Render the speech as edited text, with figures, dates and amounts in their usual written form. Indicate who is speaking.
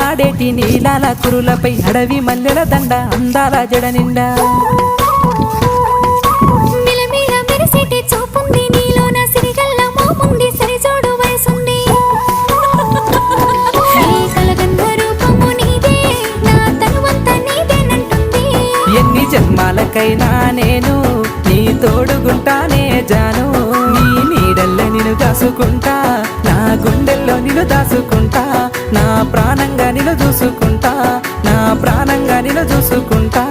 Speaker 1: ఆడేటి నీలాల కురులపై అడవి మల్లెల దండ అందాల జడ నిండా
Speaker 2: మిలమిల మెరిసేటి చూపుంది నీలోన సిరిగల్ల మోముంది సరిజోడు వయసుంది నీ కలగంధ రూపము నీదే నా తనువంతా నీదేనంటుంది
Speaker 1: ఎన్ని జన్మాలకైనా నేను నీ తోడుగుంటానే జాను నీ నీడల్లో నిన్ను దాసుకుంటా నా గుండెల్లో నిన్ను దాసుకుంటా నా ప్రాణంగా నిన్ను చూసుకుంటా నా ప్రాణంగా నిన్ను చూసుకుంటా